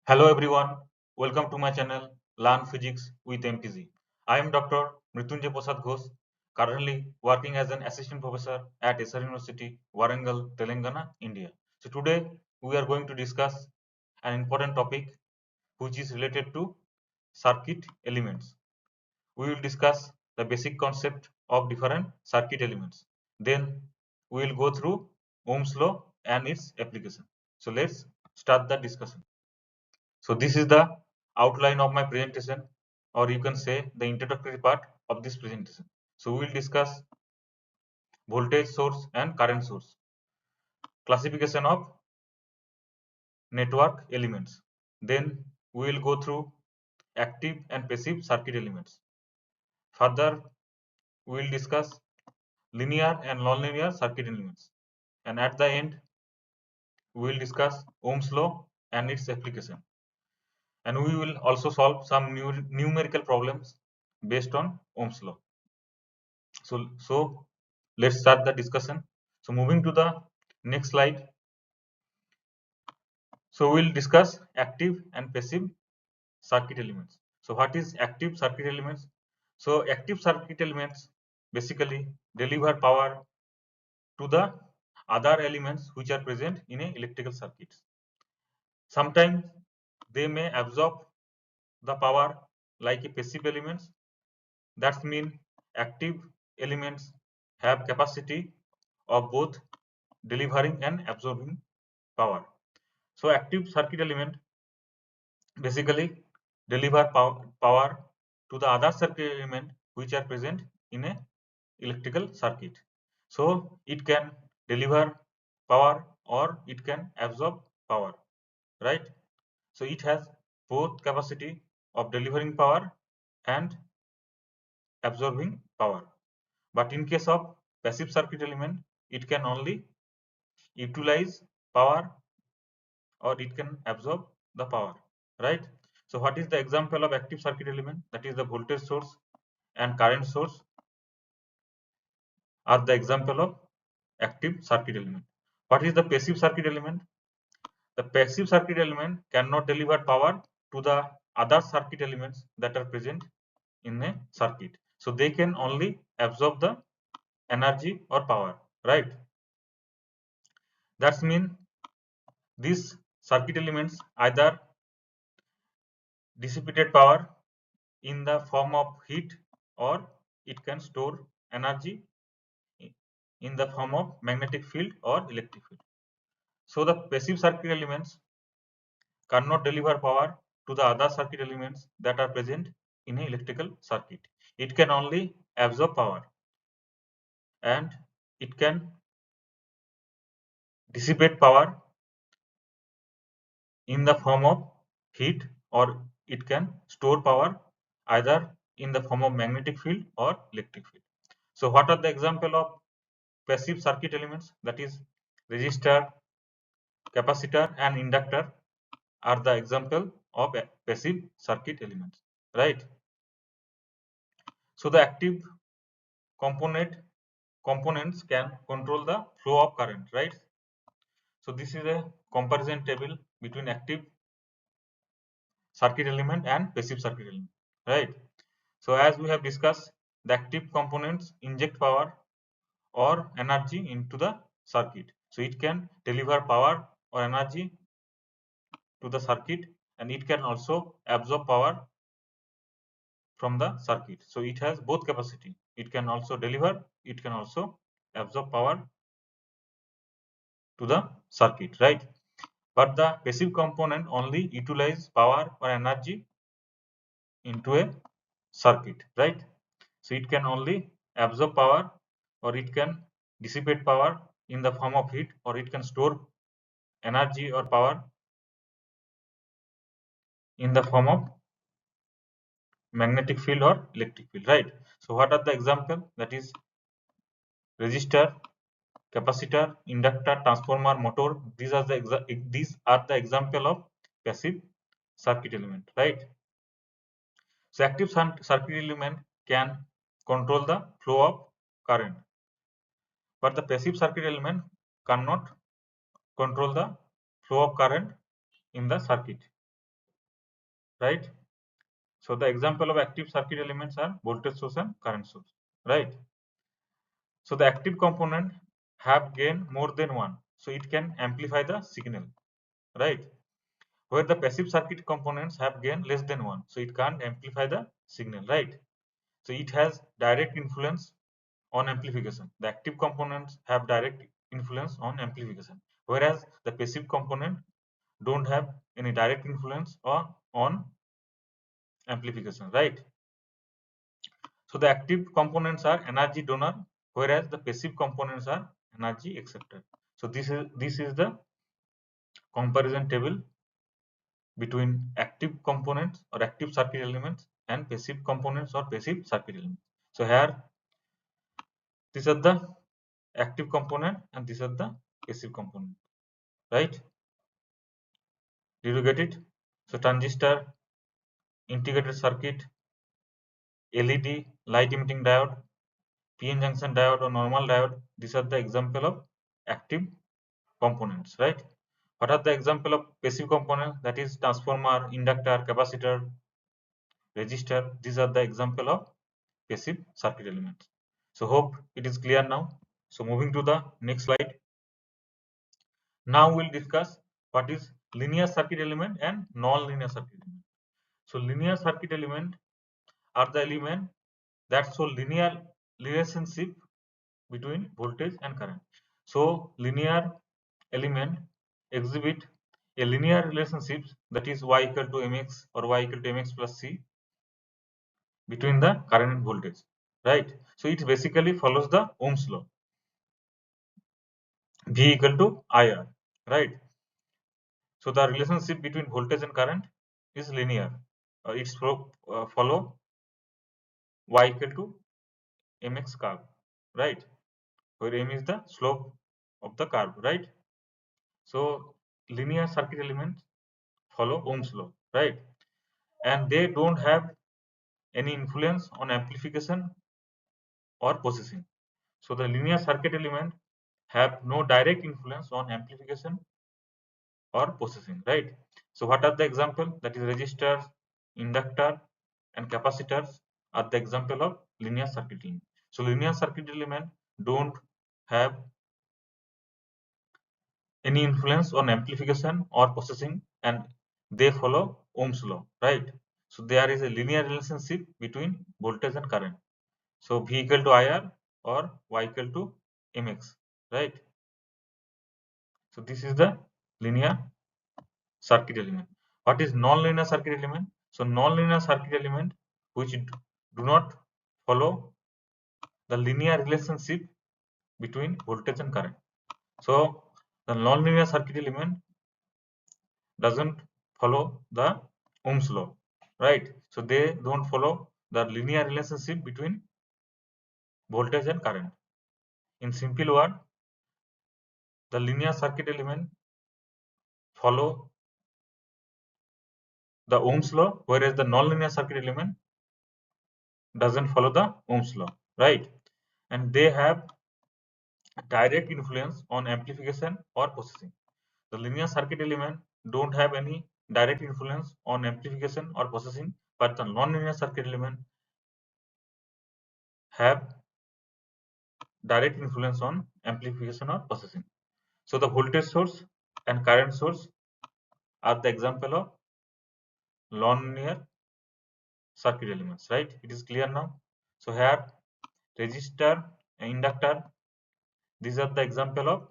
Hello everyone, welcome to my channel Learn Physics with MPG. I am Dr. Mrityunjay Prasad Ghosh, currently working as an assistant professor at SR University, Warangal, Telangana, India. So today we are going to discuss an important topic which is related to circuit elements. We will discuss the basic concept of different circuit elements. Then we will go through Ohm's law and its application. So let's start the discussion. So this is the outline of my presentation, or you can say the introductory part of this presentation. So we will discuss voltage source and current source, classification of network elements. Then we will go through active and passive circuit elements. Further, we will discuss linear and non-linear circuit elements. And at the end, we will discuss Ohm's law and its application. And we will also solve some numerical problems based on Ohm's law. So let's start the discussion. So moving to the next slide. So we'll discuss active and passive circuit elements. So what is active circuit elements? So active circuit elements basically deliver power to the other elements which are present in a electrical circuit. Sometimes they may absorb the power like a passive elements. That means active elements have capacity of both delivering and absorbing power. So active circuit element basically deliver power to the other circuit element which are present in a electrical circuit. So it can deliver power or it can absorb power, right? So it has both capacity of delivering power and absorbing power. But in case of passive circuit element, it can only utilize power or it can absorb the power, right? So what is the example of active circuit element? That is the voltage source and current source are the example of active circuit element. What is the passive circuit element? The passive circuit element cannot deliver power to the other circuit elements that are present in a circuit. So they can only absorb the energy or power, right? That's mean these circuit elements either dissipated power in the form of heat or it can store energy in the form of magnetic field or electric field. So the passive circuit elements cannot deliver power to the other circuit elements that are present in an electrical circuit. It can only absorb power and it can dissipate power in the form of heat or it can store power either in the form of magnetic field or electric field. So what are the example of passive circuit elements? That is resistor, capacitor and inductor are the example of passive circuit elements, right? So the active components can control the flow of current, right? So this is a comparison table between active circuit element and passive circuit element, right? So as we have discussed, the active components inject power or energy into the circuit. So it can deliver power or energy to the circuit and it can also absorb power from the circuit. So it has both capacity. It can also deliver, it can also absorb power to the circuit, right? But the passive component only utilize power or energy into a circuit, right? So it can only absorb power or it can dissipate power in the form of heat or it can store energy or power in the form of magnetic field or electric field, right? So what are the example? That is resistor, capacitor, inductor, transformer, motor. These are the example of passive circuit element, right? So active circuit element can control the flow of current, but the passive circuit element cannot control the flow of current in the circuit. right? So the example of active circuit elements are voltage source and current source, right? So the active component have gain more than one, so it can amplify the signal, right? Where the passive circuit components have gain less than one, so it can't amplify the signal, right? So it has direct influence on amplification. The active components have direct influence on amplification, whereas the passive component don't have any direct influence or on amplification, right? So the active components are energy donor, whereas the passive components are energy acceptor. So this is the comparison table between active components or active circuit elements and passive components or passive circuit elements. So here these are the active component and these are the passive component, right? Did you get it? So transistor, integrated circuit, LED, light emitting diode, PN junction diode or normal diode, these are the example of active components, right? What are the example of passive components? That is transformer, inductor, capacitor, resistor. These are the example of passive circuit elements. So hope it is clear now. So moving to the next slide. Now we'll discuss what is linear circuit element and non-linear circuit element. So linear circuit element are the element that show linear relationship between voltage and current. So linear element exhibit a linear relationship, that is y equal to mx or y equal to mx plus c between the current and voltage, right? So it basically follows the Ohm's law, V equal to IR, right? So the relationship between voltage and current is linear. It's follow y equal to mx curve, right? Where m is the slope of the curve, right? So linear circuit elements follow Ohm's law, right? And they don't have any influence on amplification or processing. So the linear circuit element have no direct influence on amplification or processing, right? So what are the example? That is resistors, inductor and capacitors are the example of linear circuit element. So linear circuit element don't have any influence on amplification or processing and they follow Ohm's law, right? So there is a linear relationship between voltage and current. So V equal to IR or Y equal to mx, right? So this is the linear circuit element. What is non-linear circuit element? So non-linear circuit element which do not follow the linear relationship between voltage and current. So the non-linear circuit element doesn't follow the Ohm's law, right? So they don't follow the linear relationship between voltage and current. In simple word, the linear circuit element follow the Ohm's law, whereas the non-linear circuit element doesn't follow the Ohm's law, right? And they have direct influence on amplification or processing. The linear circuit element don't have any direct influence on amplification or processing, but the non-linear circuit element have direct influence on amplification or processing. So the voltage source and current source are the example of non-linear circuit elements, right? It is clear now. So here resistor and inductor, these are the example of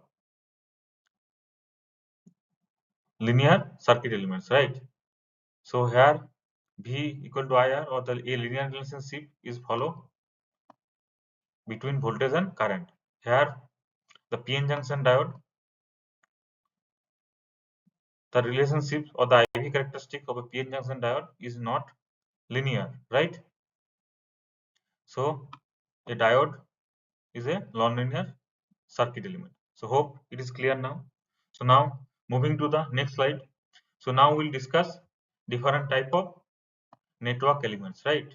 linear circuit elements, right? So here V equal to IR or the a linear relationship is follow between voltage and current. Here the PN junction diode, the relationship or the IV characteristic of a PN junction diode is not linear, right? So a diode is a non-linear circuit element. So hope it is clear now. So now moving to the next slide. So now we'll discuss different type of network elements, right?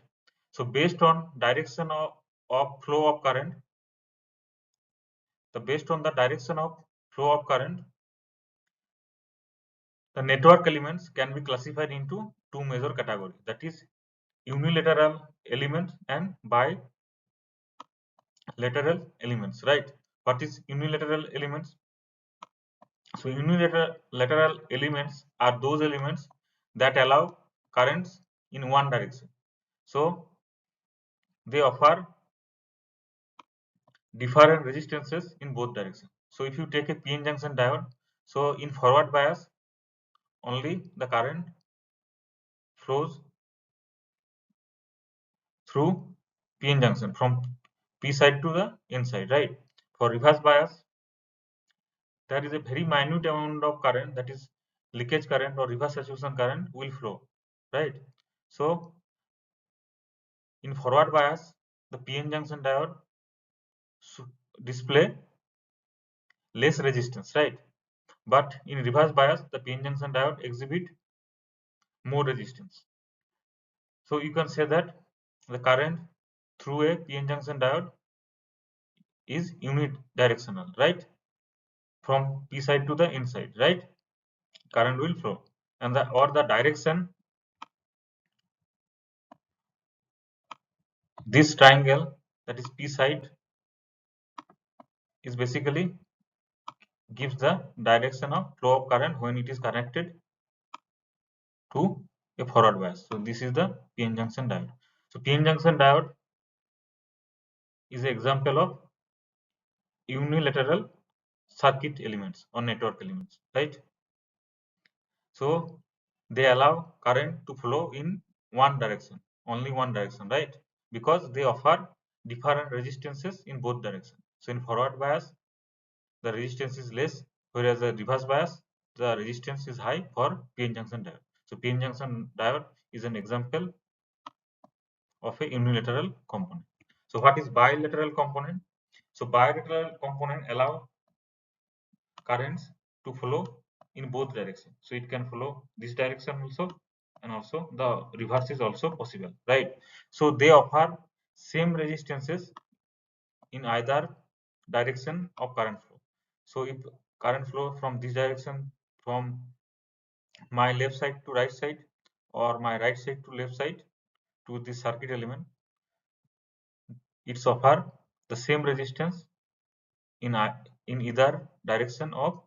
So based on direction of flow of current, based on the direction of flow of current, The network elements can be classified into two major categories, that is unilateral elements and bilateral elements, right? What is unilateral elements? So unilateral elements are those elements that allow currents in one direction. So they offer different resistances in both directions. So if you take a PN junction diode, so in forward bias only the current flows through PN junction from P side to the N side, right? For reverse bias, there is a very minute amount of current, that is leakage current or reverse saturation current will flow, right? So in forward bias, the PN junction diode display less resistance, right? But in reverse bias, the PN junction diode exhibit more resistance. So you can say that the current through a PN junction diode is unidirectional, right? From P side to the N side, right? Current will flow, and the direction, this triangle, that is P side, is basically gives the direction of flow of current when it is connected to a forward bias. So this is the PN junction diode. So PN junction diode is an example of unilateral circuit elements or network elements, right? So they allow current to flow in one direction, only one direction, right? Because they offer different resistances in both directions. So in forward bias, the resistance is less, whereas the reverse bias, the resistance is high for PN junction diode. So PN junction diode is an example of a unilateral component. So what is bilateral component? So bilateral component allow currents to flow in both directions. So it can flow this direction also, and also the reverse is also possible, right? So they offer same resistances in either direction of current flow. So if current flow from this direction, from my left side to right side, or my right side to left side to this circuit element, it's offer the same resistance in in either direction of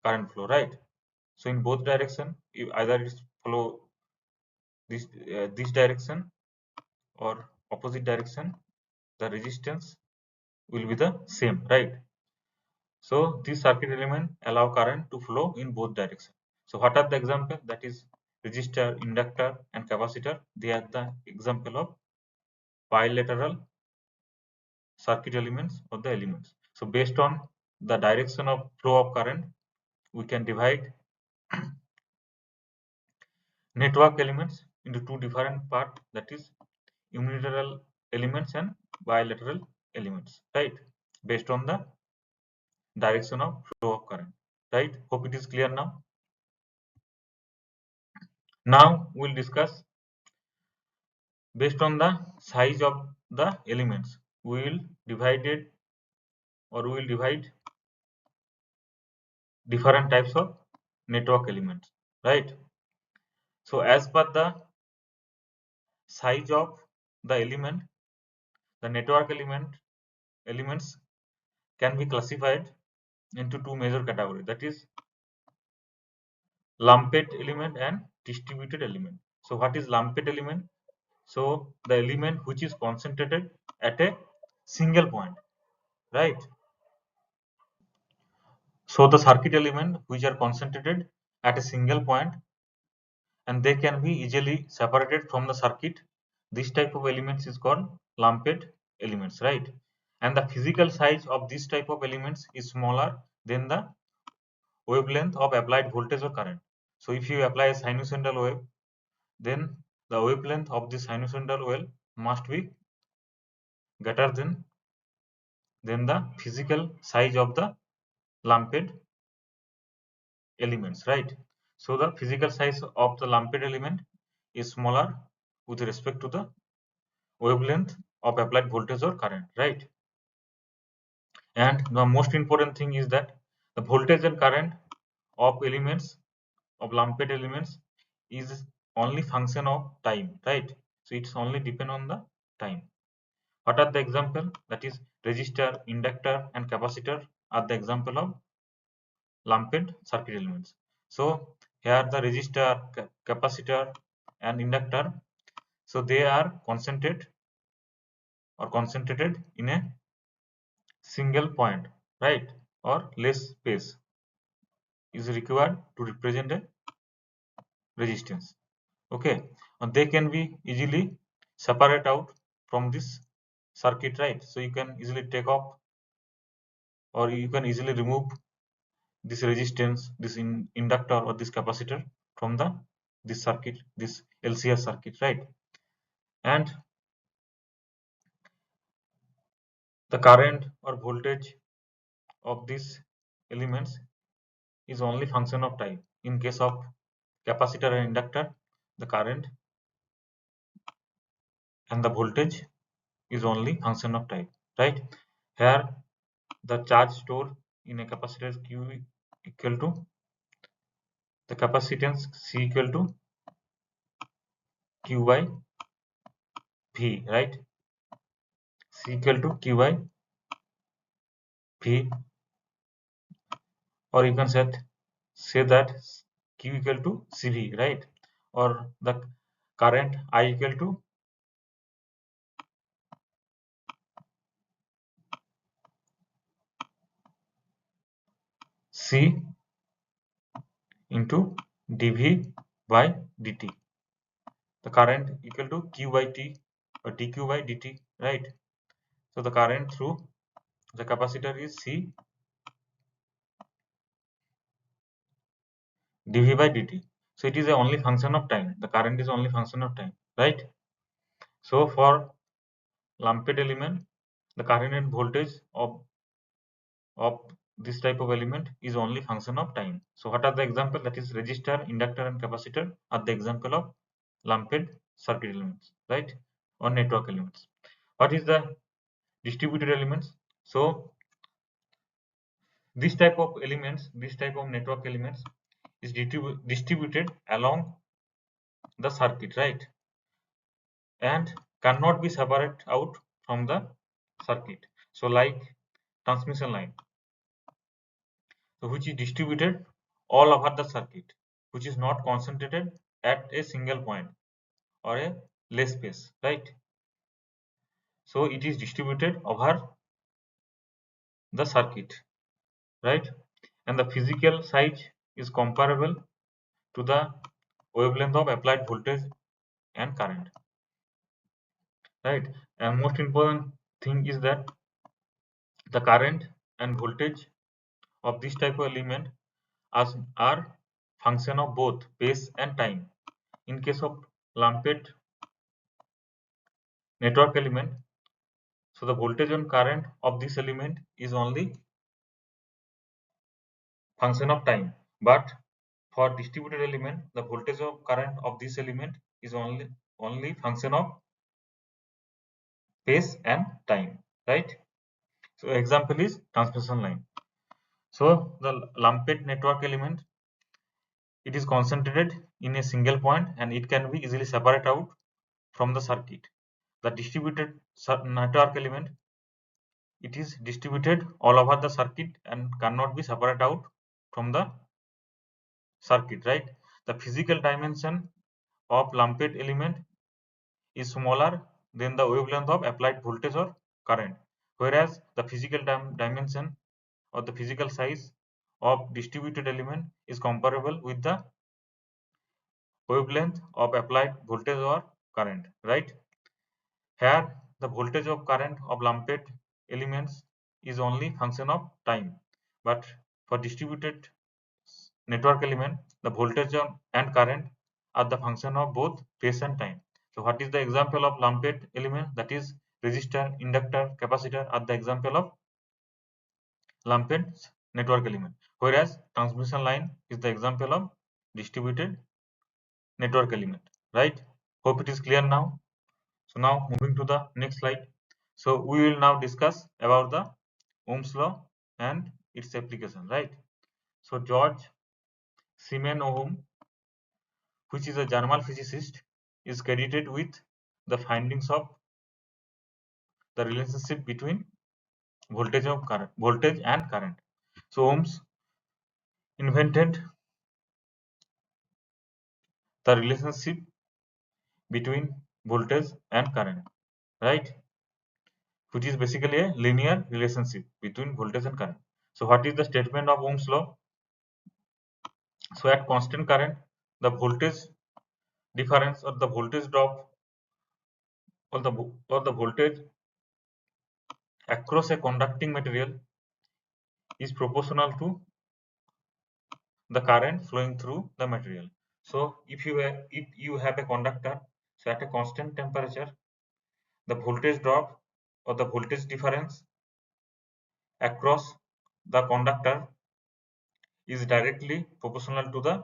current flow, right? So in both direction, either it's flow this direction or opposite direction, the resistance will be the same, right? So this circuit element allow current to flow in both directions. So what are the example? That is resistor, inductor, and capacitor. They are the example of bilateral circuit elements or the elements. So based on the direction of flow of current, we can divide network elements into two different parts, that is unilateral elements and bilateral elements, right? Based on the direction of flow of current, right? Hope it is clear now. Now we'll discuss based on the size of the elements. We will divide it, or we will divide different types of network elements, right? So as per the size of the element, the network elements can be classified into two major categories, that is lumped element and distributed element. So what is lumped element? So the element which is concentrated at a single point, right? So the circuit element which are concentrated at a single point, and they can be easily separated from the circuit. This type of elements is called lumped elements, right? And the physical size of this type of elements is smaller than the wavelength of applied voltage or current. So if you apply a sinusoidal wave, then the wavelength of the sinusoidal wave must be greater than the physical size of the lumped elements, right? So the physical size of the lumped element is smaller with respect to the wavelength of applied voltage or current, right? And the most important thing is that the voltage and current of elements of lumped elements is only function of time, right? So it's only depend on the time. What are the example? That is resistor, inductor, and capacitor are the example of lumped circuit elements. So here the resistor, capacitor, and inductor, so they are concentrated in a single point, right? Or less space is required to represent a resistance. Okay, and they can be easily separate out from this circuit, right? So you can easily take off, or you can easily remove this resistance, this inductor or this capacitor from this circuit, this LCR circuit, right? And the current or voltage of these elements is only function of time. In case of capacitor and inductor, the current and the voltage is only function of time, right? Here the charge stored in a capacitor Q equal to the capacitance C equal to Q by V, right? C equal to Q by V, or you can say that Q equal to CV, right? Or the current I equal to C into dV by dt. The current equal to Q by T or dQ by dt, right? So the current through the capacitor is C dV by dt. So it is a only function of time. The current is only function of time, right? So for lumped element, the current and voltage of this type of element is only function of time. So what are the example? That is resistor, inductor, and capacitor are the example of lumped circuit elements, right? Or network elements. What is the distributed elements? So this type of elements, this type of network elements is distributed along the circuit, right? And cannot be separated out from the circuit. So like transmission line, so which is distributed all over the circuit, which is not concentrated at a single point or a less space, right? So it is distributed over the circuit, right? And the physical size is comparable to the wavelength of applied voltage and current, right? And most important thing is that the current and voltage of this type of element are function of both space and time. In case of lumped network element, so the voltage and current of this element is only function of time, but for distributed element, the voltage of current of this element is only function of space and time, right? So example is transmission line. So the lumped network element, it is concentrated in a single point and it can be easily separated out from the circuit. The distributed network element, it is distributed all over the circuit and cannot be separated out from the circuit, right? The physical dimension of lumped element is smaller than the wavelength of applied voltage or current, whereas the physical dimension or the physical size of distributed element is comparable with the wavelength of applied voltage or current, right? Here the voltage of current of lumped elements is only function of time, but for distributed network element, the voltage and current are the function of both space and time. So what is the example of lumped element? That is resistor, inductor, capacitor are the example of lumped network element, whereas transmission line is the example of distributed network element, right? Hope it is clear now. So now moving to the next slide. So we will now discuss about the Ohm's law and its application, right? So George Siemens Ohm which is a German physicist, is credited with the findings of the relationship between voltage and current. So Ohms invented the relationship between voltage and current, right? Which is basically a linear relationship between voltage and current. So what is the statement of Ohm's law? So at constant current, the voltage difference or the voltage drop or the voltage across a conducting material is proportional to the current flowing through the material. So if you have a conductor, so at a constant temperature, the voltage drop or the voltage difference across the conductor is directly proportional to the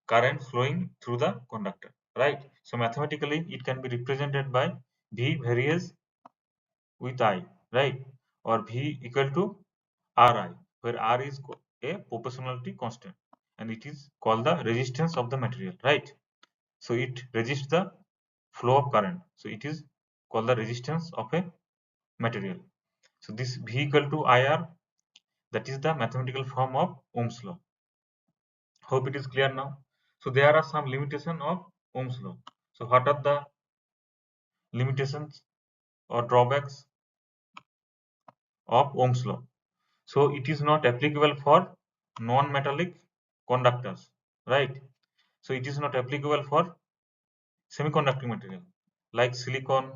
current flowing through the conductor, right? So mathematically it can be represented by V varies with I, right? Or V equal to Ri, where R is a proportionality constant and it is called the resistance of the material, right? So it resists the flow of current. So it is called the resistance of a material. So this V equal to IR, that is the mathematical form of Ohm's law. Hope it is clear now. So there are some limitations of Ohm's law. So what are the limitations or drawbacks of Ohm's law? So it is not applicable for non-metallic conductors, right? So it is not applicable for semiconducting material like silicon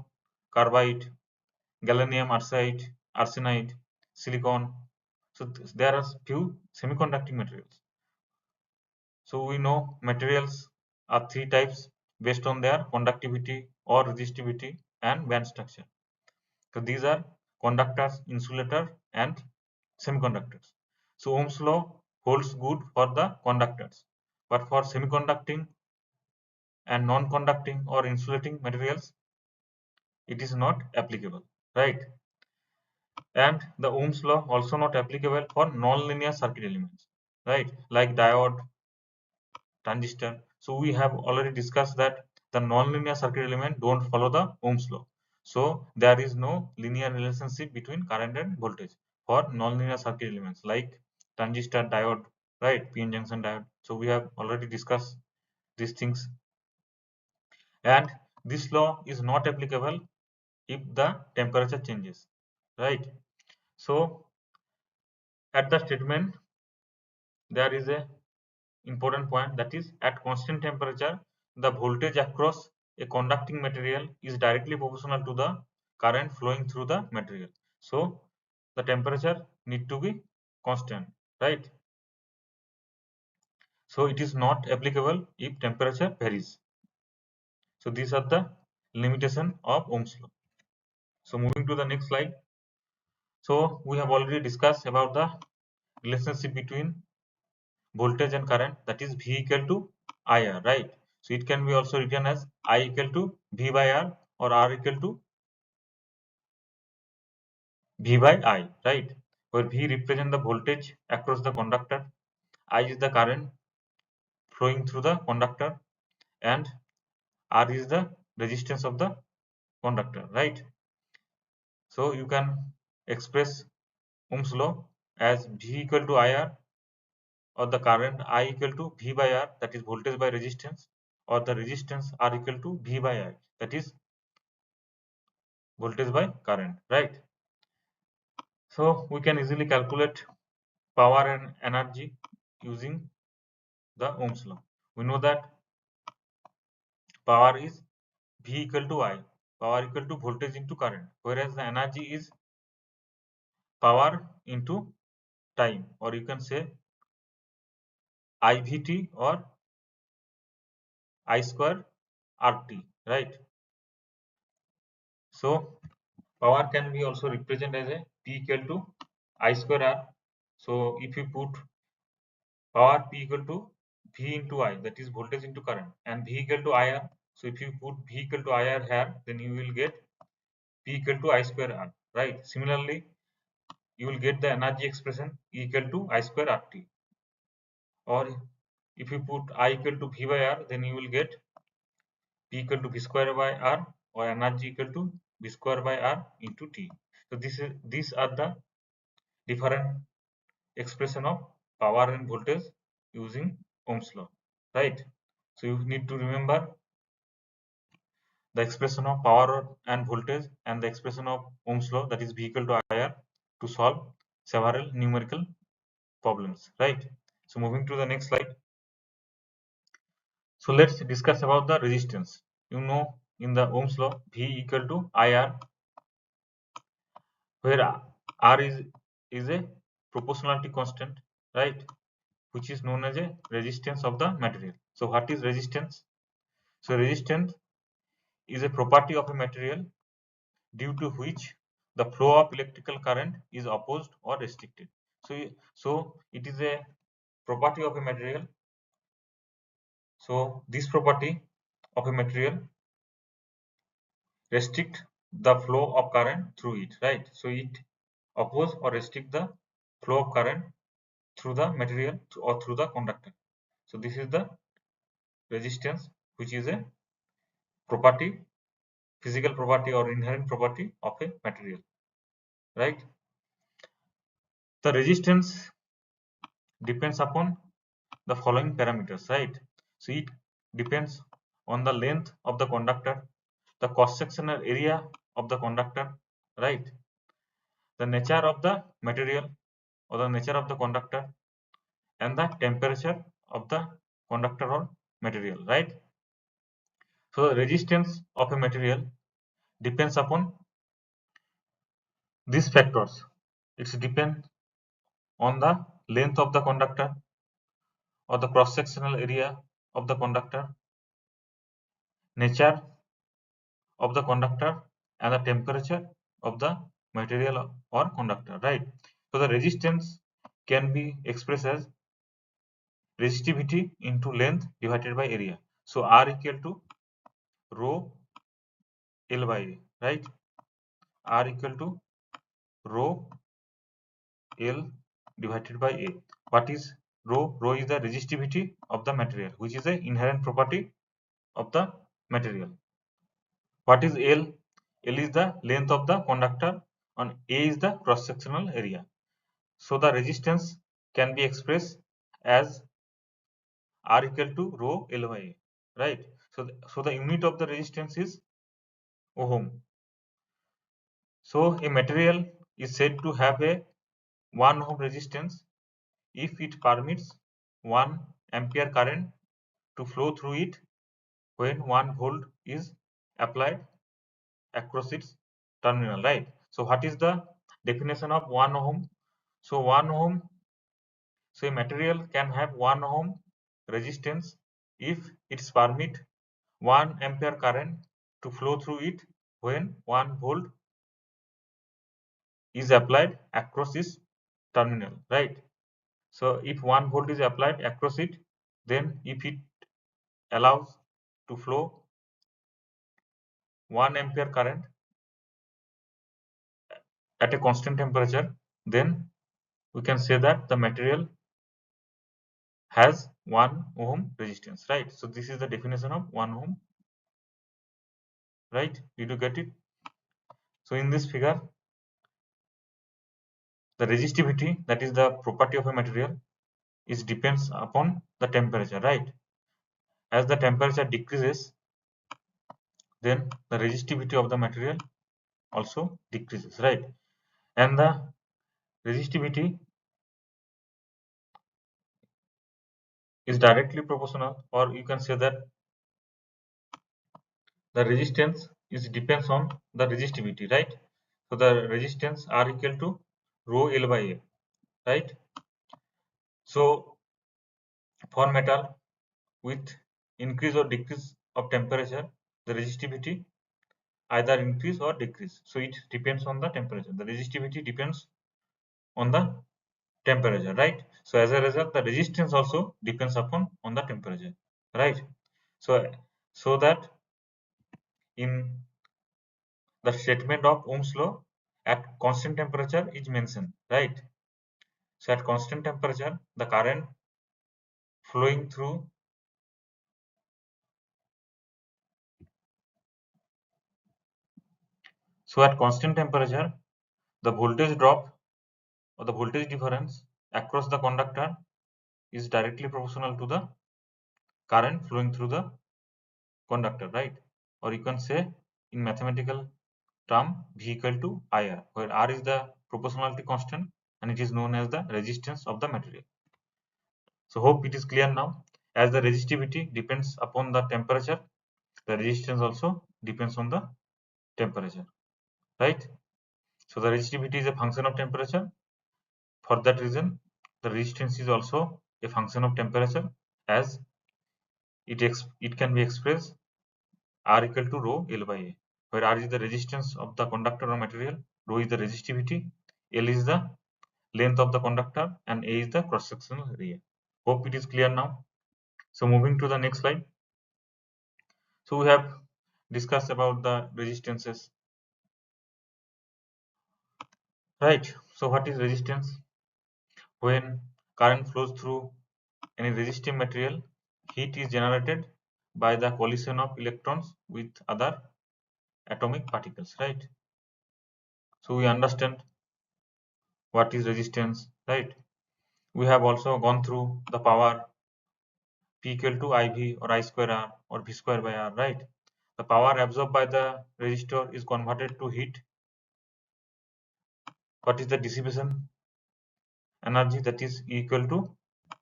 carbide, gallium arsenide, silicon. So there are few semiconducting materials. So we know materials are three types based on their conductivity or resistivity and band structure. So these are conductors, insulator and semiconductors. So Ohm's law holds good for the conductors, but for semiconducting and non-conducting or insulating materials, it is not applicable, right? And the Ohm's law also not applicable for non-linear circuit elements, right? Like diode, transistor. So we have already discussed that the non-linear circuit element don't follow the Ohm's law. So there is no linear relationship between current and voltage for non-linear circuit elements like transistor, diode, right? PN junction diode. So we have already discussed these things. And this law is not applicable if the temperature changes, right? So at the statement there is a important point, that is at constant temperature the voltage across a conducting material is directly proportional to the current flowing through the material. So the temperature need to be constant, right? So it is not applicable if temperature varies. So these are the limitation of Ohm's law. So moving to the next slide. So we have already discussed about the relationship between voltage and current, that is V equal to IR, right? So it can be also written as I equal to V by R or R equal to V by I, right? Where V represent the voltage across the conductor, I is the current flowing through the conductor, and R is the resistance of the conductor, right? So you can express Ohm's law as V equal to IR, or the current I equal to V by R, that is voltage by resistance, or the resistance R equal to V by I, that is voltage by current, right? So we can easily calculate power and energy using the Ohm's law. We know that power is V equal to I, power equal to voltage into current, whereas the energy is power into time, or you can say IVT or I square RT, right? So power can be also represented as a P equal to I square R. So if you put power P equal to V into I, that is voltage into current, and V equal to IR. So if you put V equal to IR here, then you will get P equal to I square R, right? Similarly, you will get the energy expression E equal to I square RT. Or if you put I equal to V by R, then you will get P equal to V square by R, or energy equal to V square by R into T. So these are the different expression of power and voltage using Ohm's law, right? So you need to remember the expression of power and voltage and the expression of Ohm's law, that is V equal to IR, to solve several numerical problems, right? So moving to the next slide. So let's discuss about the resistance. You know, in the Ohm's law, V equal to IR, where R is a proportionality constant, right? Which is known as a resistance of the material. So what is resistance? So resistance is a property of a material due to which the flow of electrical current is opposed or restricted. So it is a property of a material. So this property of a material restrict the flow of current through it, right? So it oppose or restrict the flow of current through the material or through the conductor. So this is the resistance, which is a property, physical property or inherent property of a material, right? The resistance depends upon the following parameters, right? So it depends on the length of the conductor, the cross-sectional area of the conductor, right? The nature of the material or the nature of the conductor, and the temperature of the conductor or material, right? So the resistance of a material depends upon these factors. It depends on the length of the conductor or the cross-sectional area of the conductor, nature of the conductor, and the temperature of the material or conductor, right? So the resistance can be expressed as resistivity into length divided by area. So R equal to rho L by A, right? R equal to rho L divided by A. What is rho? Rho is the resistivity of the material, which is an inherent property of the material. What is L? L is the length of the conductor and A is the cross-sectional area. So the resistance can be expressed as R equal to rho L by A, right? So the unit of the resistance is ohm. So a material is said to have a 1 ohm resistance if it permits 1 ampere current to flow through it when 1 volt is applied across its terminal, right? So what is the definition of 1 ohm? So 1 ohm, so a material can have 1 ohm resistance if it permit 1 ampere current to flow through it when 1 volt is applied across its terminal, right? So if 1 volt is applied across it, then if it allows to flow 1 ampere current at a constant temperature, then we can say that the material has 1 ohm resistance, right? So this is the definition of 1 ohm, right? Did you get it? So in this figure, the resistivity, that is the property of a material, is depends upon the temperature, right? As the temperature decreases, then the resistivity of the material also decreases, right? And the resistivity is directly proportional, or you can say that the resistance is depends on the resistivity, right? So the resistance R equal to rho L by A, right? So for metal with increase or decrease of temperature, the resistivity either increase or decrease. So it depends on the temperature. The resistivity depends on the temperature, right? So as a result, the resistance also depends upon on the temperature, right? So that in the statement of Ohm's law, at constant temperature is mentioned, right? So at constant temperature, the current flowing through so at constant temperature the voltage drop or the voltage difference across the conductor is directly proportional to the current flowing through the conductor, right? Or you can say in mathematical term V equal to IR, where R is the proportionality constant and it is known as the resistance of the material. So hope it is clear now. As the resistivity depends upon the temperature, the resistance also depends on the temperature, right? So the resistivity is a function of temperature. For that reason, the resistance is also a function of temperature, as it can be expressed R equal to rho L by A, where R is the resistance of the conductor or material, rho is the resistivity, L is the length of the conductor, and A is the cross-sectional area. Hope it is clear now. So moving to the next slide. So we have discussed about the resistances, right? So what is resistance? When current flows through any resistive material, heat is generated by the collision of electrons with other atomic particles, right? So we understand what is resistance, right? We have also gone through the power P equal to IV or I square R or V square by R, right? The power absorbed by the resistor is converted to heat. What is the dissipation energy? That is E equal to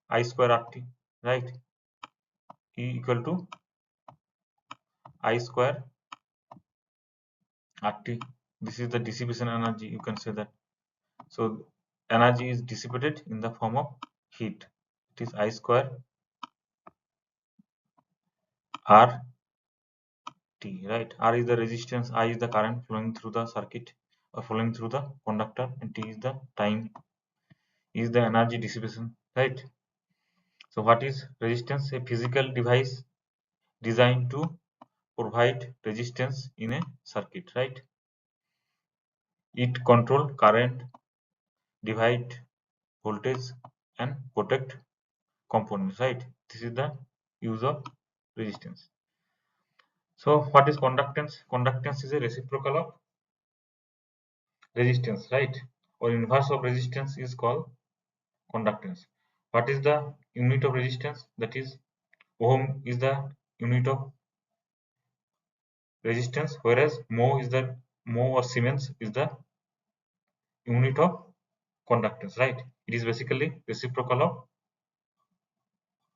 I square RT, right? E equal to I square RT. This is the dissipation energy, you can say that. So energy is dissipated in the form of heat. It is I square R T, right? R is the resistance, I is the current flowing through the circuit or flowing through the conductor, and T is the time, is the energy dissipation, right? So what is resistance? A physical device designed to provide resistance in a circuit, right? It control current, divide voltage, and protect components, right? This is the use of resistance. So what is conductance? Conductance is a reciprocal of resistance, right? Or inverse of resistance is called conductance. What is the unit of resistance? That is ohm is the unit of resistance, whereas mho or Siemens is the unit of conductance, right? It is basically reciprocal of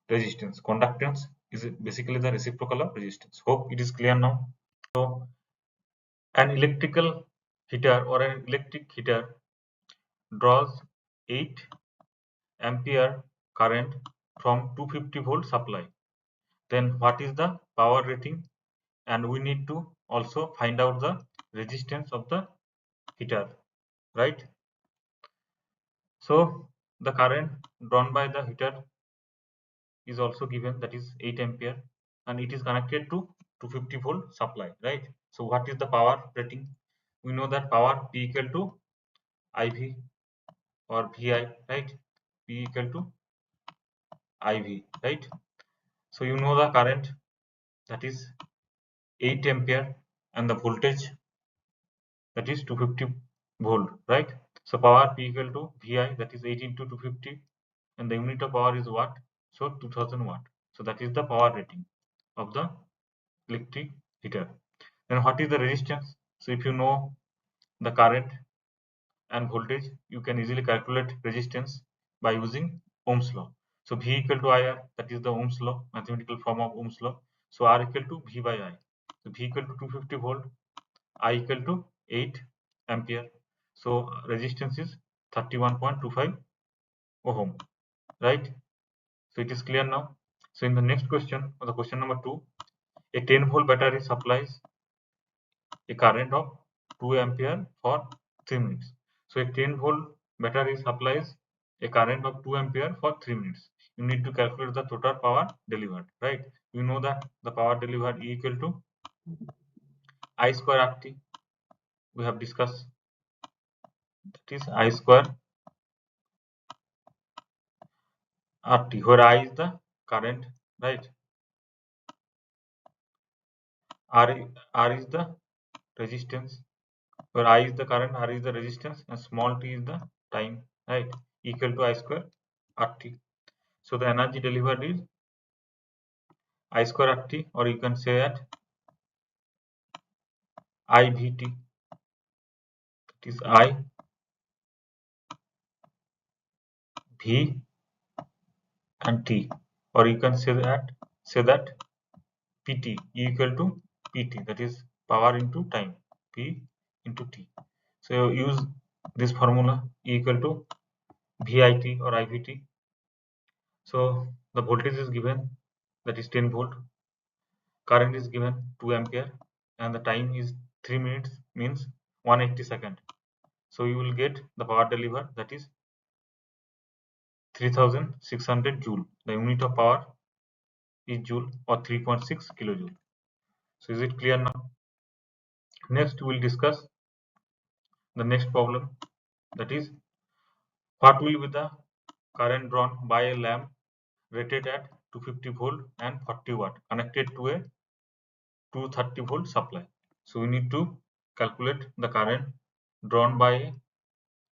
resistance. Conductance is basically the reciprocal of resistance. Hope it is clear now. So an electrical heater or an electric heater draws 8 ampere current from 250 volt supply. Then what is the power rating? And we need to also find out the resistance of the heater, right? So the current drawn by the heater is also given, that is 8 ampere, and it is connected to 250 volt supply, right? So what is the power rating? We know that power P equal to IV or VI, right? P equal to IV, right? So you know the current, that is 8 ampere, and the voltage, that is 250 volt, right? So power P equal to VI, that is 8 into 250, and the unit of power is watt, so 2000 watt. So that is the power rating of the electric heater. Then what is the resistance? So if you know the current and voltage, you can easily calculate resistance by using Ohm's law. So V equal to IR, that is the Ohm's law, mathematical form of Ohm's law. So R equal to V by I. So V equal to 250 volt, I equal to 8 ampere. So resistance is 31.25 ohm, right? So it is clear now. So in the next question, or the question number 2, a 10 volt battery supplies a current of 2 ampere for 3 minutes. So a 10 volt battery supplies a current of 2 ampere for 3 minutes. You need to calculate the total power delivered, right? You know that the power delivered E equal to I square RT. We have discussed, that is I square RT, where I is the current, right? R is the resistance, where I is the current, R is the resistance, and small t is the time, right? Equal to I square RT. So the energy delivered is I square RT, or you can say that IVT. It is I, V, and T, or you can say that PT equal to PT, that is power into time, P into T. So use this formula, E equal to VIT or IVT. So the voltage is given, that is 10 volt, current is given 2 ampere, and the time is 3 minutes, means 180 seconds. So you will get the power delivered, that is 3600 joule. The unit of power is joule, or 3.6 kilojoule. So is it clear now? Next we will discuss the next problem, that is what will be the current drawn by a lamp rated at 250 volt and 40 watt connected to a 230 volt supply. So we need to calculate the current drawn by a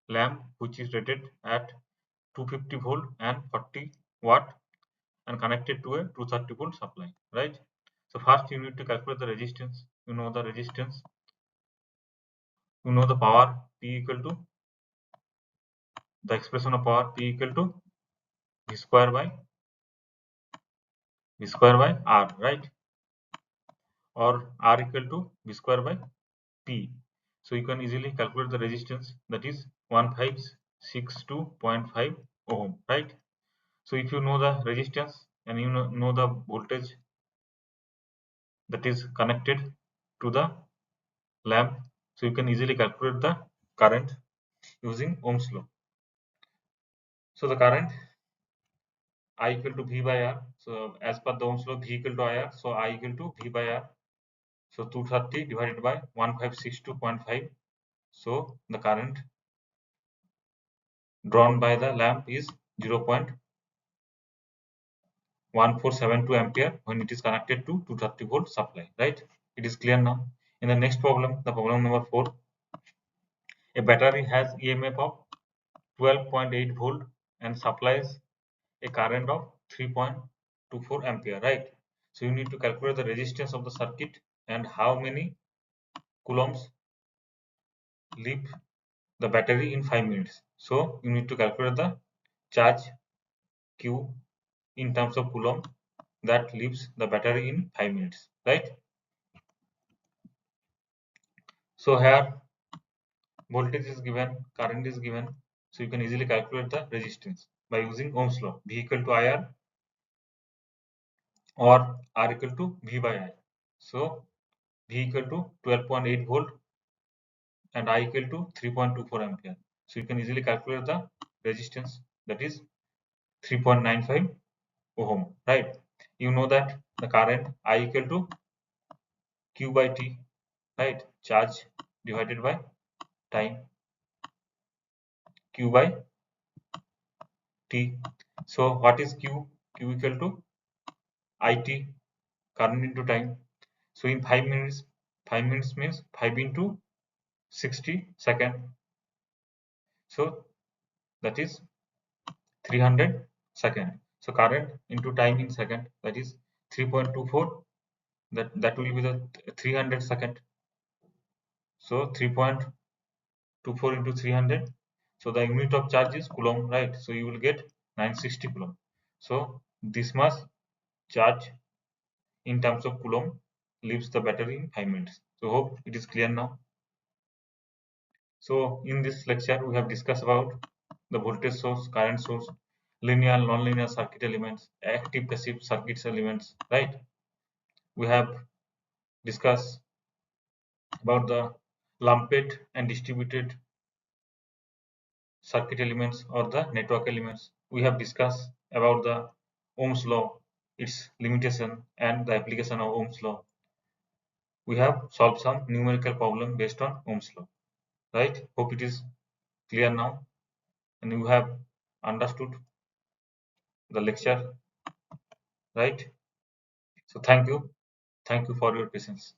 lamp which is rated at 250 volt and 40 watt and connected to a 230 volt supply, right? So first you need to calculate the resistance. You know the resistance, you know the power P equal to, the expression of power P equal to V square by R, right? Or R equal to V square by P. So you can easily calculate the resistance, that is 1562.5 ohm, right? So if you know the resistance and you know the voltage that is connected to the lamp, so you can easily calculate the current using Ohm's law. So the current I equal to V by R. So as per the Ohm's law, V equal to IR. So I equal to V by R. So 230 divided by 1562.5. So the current drawn by the lamp is 0.1472 ampere when it is connected to 230 volt supply, right? It is clear now. In the next problem, the problem number 4, a battery has EMF of 12.8 volt and supplies a current of 3.24 ampere, right? So you need to calculate the resistance of the circuit and how many coulombs leave the battery in 5 minutes. So you need to calculate the charge Q in terms of coulomb that leaves the battery in 5 minutes, right? So here voltage is given, current is given, so you can easily calculate the resistance by using Ohm's law, V equal to IR or R equal to V by I. So V equal to 12.8 volt and I equal to 3.24 ampere. So you can easily calculate the resistance, that is 3.95 ohm, right? You know that the current I equal to Q by T, right? Charge divided by time, Q by T. So what is Q? Q equal to IT, current into time. So in 5 minutes means 5 into 60 second. So that is 300 second. So current into time in second, that is 3.24. That will be the 300 second. So 3.24 into 300. So the unit of charge is coulomb, right? So you will get 960 coulomb. So this much charge in terms of coulomb leaves the battery in 5 minutes. So hope it is clear now. So in this lecture we have discussed about the voltage source, current source, linear, non-linear circuit elements, active, passive circuits elements, right? We have discussed about the lumped and distributed circuit elements or the network elements. We have discussed about the Ohm's law, its limitation and the application of Ohm's law. We have solved some numerical problem based on Ohm's law, right? Hope it is clear now and you have understood the lecture right? So thank you for your patience.